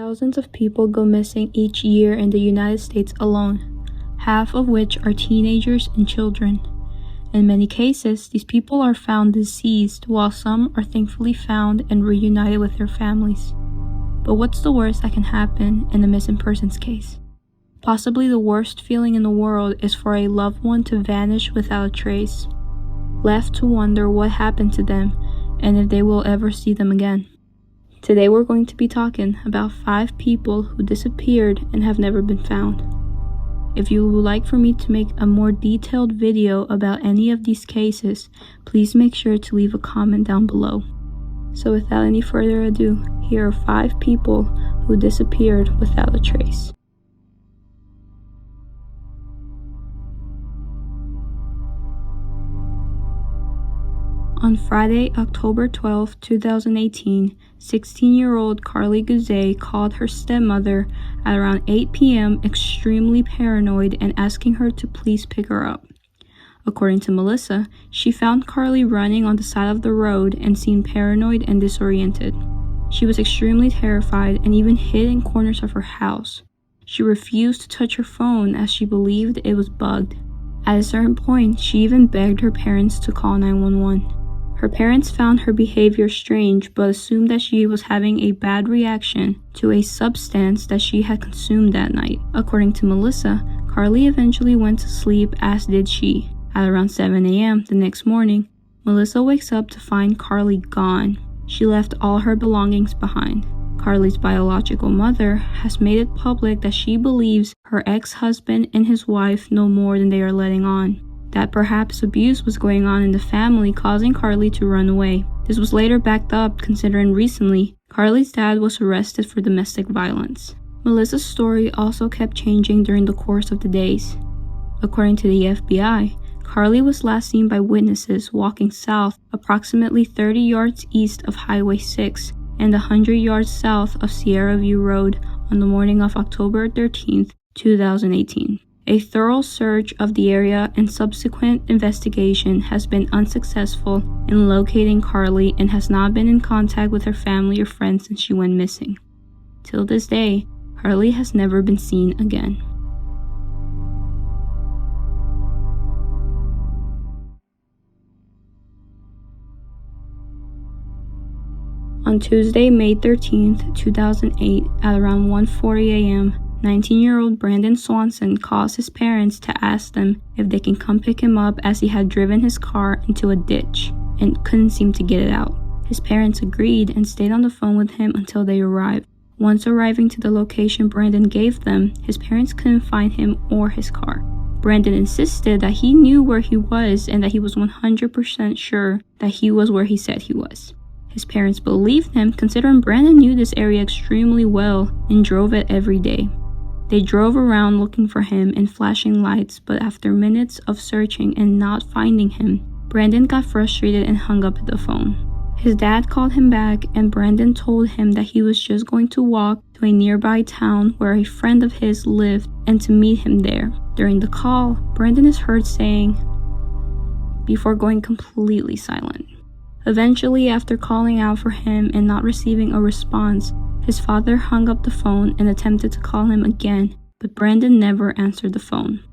Thousands of people go missing each year in the United States alone, half of which are teenagers and children. In many cases, these people are found deceased, while some are thankfully found and reunited with their families. But what's the worst that can happen in a missing persons case? Possibly the worst feeling in the world is for a loved one to vanish without a trace, left to wonder what happened to them and if they will ever see them again. Today we're going to be talking about 5 people who disappeared and have never been found. If you would like for me to make a more detailed video about any of these cases, please make sure to leave a comment down below. So without any further ado, here are 5 people who disappeared without a trace. On Friday, October 12, 2018, 16-year-old KARLIE GUSE called her stepmother at around 8 p.m. extremely paranoid and asking her to please pick her up. According to Melissa, she found KARLIE running on the side of the road and seemed paranoid and disoriented. She was extremely terrified and even hid in corners of her house. She refused to touch her phone as she believed it was bugged. At a certain point, she even begged her parents to call 911. Her parents found her behavior strange but assumed that she was having a bad reaction to a substance that she had consumed that night. According to Melissa, KARLIE eventually went to sleep, as did she. At around 7 a.m. the next morning, Melissa wakes up to find KARLIE gone. She left all her belongings behind. KARLIE's biological mother has made it public that she believes her ex-husband and his wife know more than they are letting on. That perhaps abuse was going on in the family, causing KARLIE to run away. This was later backed up considering recently, KARLIE's dad was arrested for domestic violence. Melissa's story also kept changing during the course of the days. According to the FBI, KARLIE was last seen by witnesses walking south approximately 30 yards east of Highway 6 and 100 yards south of Sierra View Road on the morning of October 13, 2018. A thorough search of the area and subsequent investigation has been unsuccessful in locating KARLIE and has not been in contact with her family or friends since she went missing. Till this day, KARLIE has never been seen again. On Tuesday, May 13, 2008, at around 1:40 a.m., 19-year-old Brandon Swanson calls his parents to ask them if they can come pick him up as he had driven his car into a ditch and couldn't seem to get it out. His parents agreed and stayed on the phone with him until they arrived. Once arriving to the location Brandon gave them, his parents couldn't find him or his car. Brandon insisted that he knew where he was and that he was 100% sure that he was where he said he was. His parents believed him considering Brandon knew this area extremely well and drove it every day. They drove around looking for him in flashing lights, but after minutes of searching and not finding him, Brandon got frustrated and hung up the phone. His dad called him back and Brandon told him that he was just going to walk to a nearby town where a friend of his lived and to meet him there. During the call, Brandon is heard saying, before going completely silent. Eventually, after calling out for him and not receiving a response, his father hung up the phone and attempted to call him again, but Brandon never answered the phone.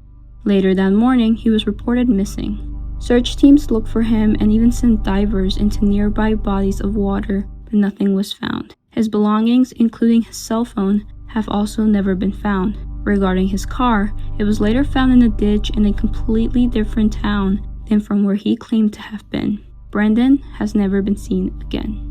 Later that morning, he was reported missing. Search teams looked for him and even sent divers into nearby bodies of water, but nothing was found. His belongings, including his cell phone, have also never been found. Regarding his car, it was later found in a ditch in a completely different town than from where he claimed to have been. Brandon has never been seen again.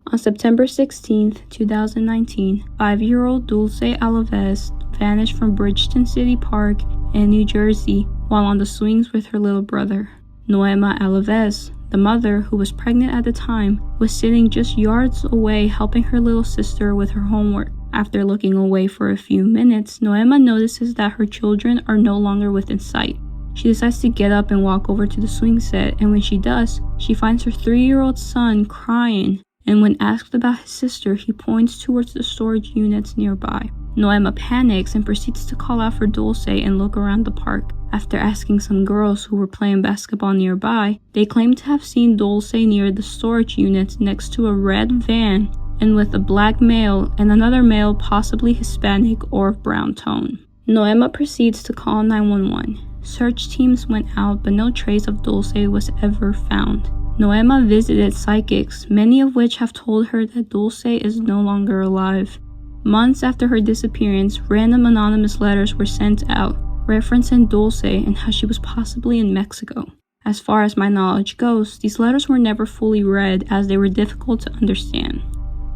On September 16, 2019, 5-year-old DULCE ALAVEZ vanished from Bridgeton City Park in New Jersey while on the swings with her little brother. Noema ALAVEZ, the mother, who was pregnant at the time, was sitting just yards away helping her little sister with her homework. After looking away for a few minutes, Noema notices that her children are no longer within sight. She decides to get up and walk over to the swing set, and when she does, she finds her 3-year-old son crying, and when asked about his sister, he points towards the storage units nearby. Noema panics and proceeds to call out for Dulce and look around the park. After asking some girls who were playing basketball nearby, they claimed to have seen Dulce near the storage unit next to a red van and with a black male and another male possibly Hispanic or of brown tone. Noema proceeds to call 911. Search teams went out, but no trace of Dulce was ever found. Noema visited psychics, many of which have told her that Dulce is no longer alive. Months after her disappearance, random anonymous letters were sent out, referencing Dulce and how she was possibly in Mexico. As far as my knowledge goes, these letters were never fully read as they were difficult to understand.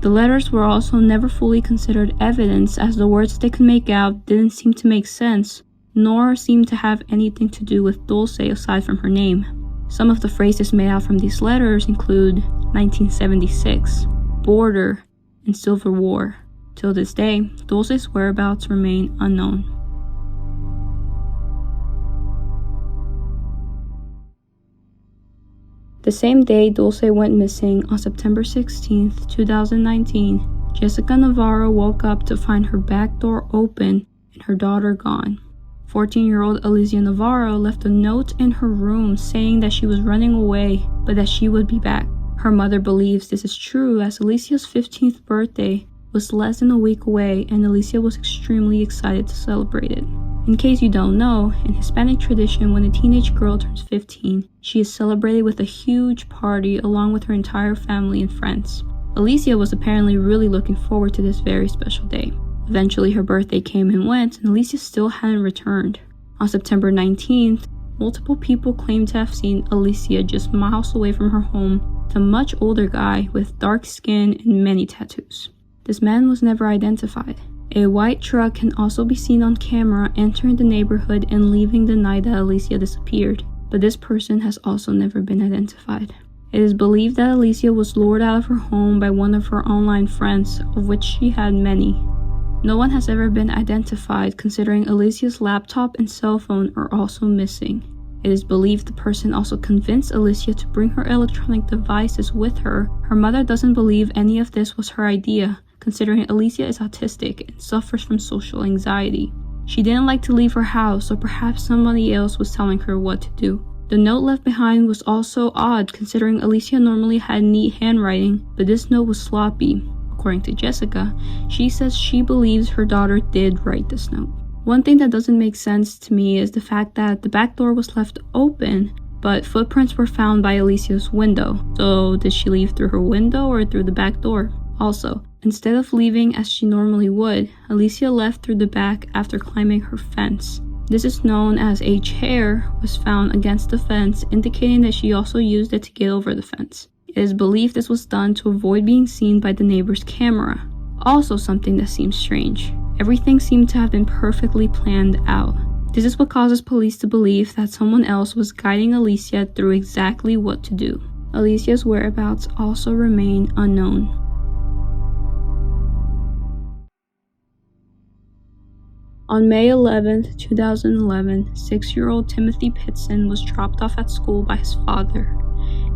The letters were also never fully considered evidence as the words they could make out didn't seem to make sense, nor seem to have anything to do with Dulce aside from her name. Some of the phrases made out from these letters include 1976, border, and Civil War. Till this day, Dulce's whereabouts remain unknown. The same day Dulce went missing, on September 16, 2019, Jessica Navarro woke up to find her back door open and her daughter gone. 14-year-old Alicia Navarro left a note in her room saying that she was running away, but that she would be back. Her mother believes this is true as Alicia's 15th birthday was less than a week away and Alicia was extremely excited to celebrate it. In case you don't know, in Hispanic tradition, when a teenage girl turns 15, she is celebrated with a huge party along with her entire family and friends. Alicia was apparently really looking forward to this very special day. Eventually her birthday came and went, and Alicia still hadn't returned. On September 19th, multiple people claimed to have seen Alicia just miles away from her home with a much older guy with dark skin and many tattoos. This man was never identified. A white truck can also be seen on camera entering the neighborhood and leaving the night that Alicia disappeared, but this person has also never been identified. It is believed that Alicia was lured out of her home by one of her online friends, of which she had many. No one has ever been identified, considering Alicia's laptop and cell phone are also missing. It is believed the person also convinced Alicia to bring her electronic devices with her. Her mother doesn't believe any of this was her idea, considering Alicia is autistic and suffers from social anxiety. She didn't like to leave her house, or perhaps somebody else was telling her what to do. The note left behind was also odd, considering Alicia normally had neat handwriting, but this note was sloppy. According to Jessica, she says she believes her daughter did write this note. One thing that doesn't make sense to me is the fact that the back door was left open, but footprints were found by Alicia's window. So did she leave through her window or through the back door? Also, instead of leaving as she normally would, Alicia left through the back after climbing her fence. This is known as a chair was found against the fence, indicating that she also used it to get over the fence. It is believed this was done to avoid being seen by the neighbor's camera. Also something that seems strange. Everything seemed to have been perfectly planned out. This is what causes police to believe that someone else was guiding Alicia through exactly what to do. Alicia's whereabouts also remain unknown. On May 11, 2011, 6-year-old Timothy PITZEN was dropped off at school by his father.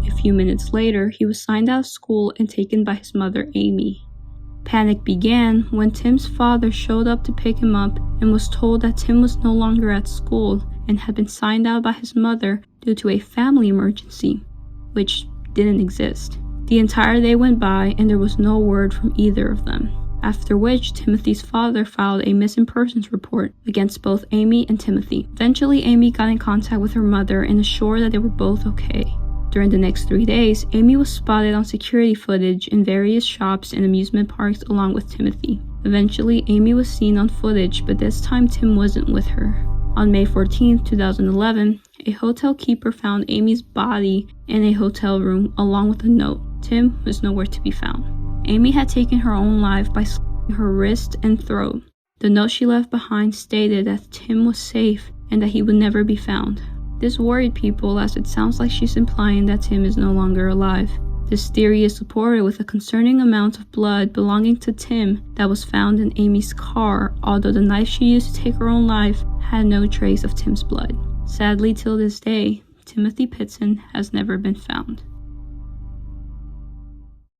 A few minutes later, he was signed out of school and taken by his mother, Amy. Panic began when Tim's father showed up to pick him up and was told that Tim was no longer at school and had been signed out by his mother due to a family emergency, which didn't exist. The entire day went by and there was no word from either of them. After which, Timothy's father filed a missing persons report against both Amy and Timothy. Eventually, Amy got in contact with her mother and assured that they were both okay. During the next 3 days, Amy was spotted on security footage in various shops and amusement parks along with Timothy. Eventually, Amy was seen on footage, but this time Tim wasn't with her. On May 14, 2011, a hotel keeper found Amy's body in a hotel room along with a note. Tim was nowhere to be found. Amy had taken her own life by slitting her wrist and throat. The note she left behind stated that Tim was safe and that he would never be found. This worried people as it sounds like she's implying that Tim is no longer alive. This theory is supported with a concerning amount of blood belonging to Tim that was found in Amy's car, although the knife she used to take her own life had no trace of Tim's blood. Sadly, till this day, Timothy PITZEN has never been found.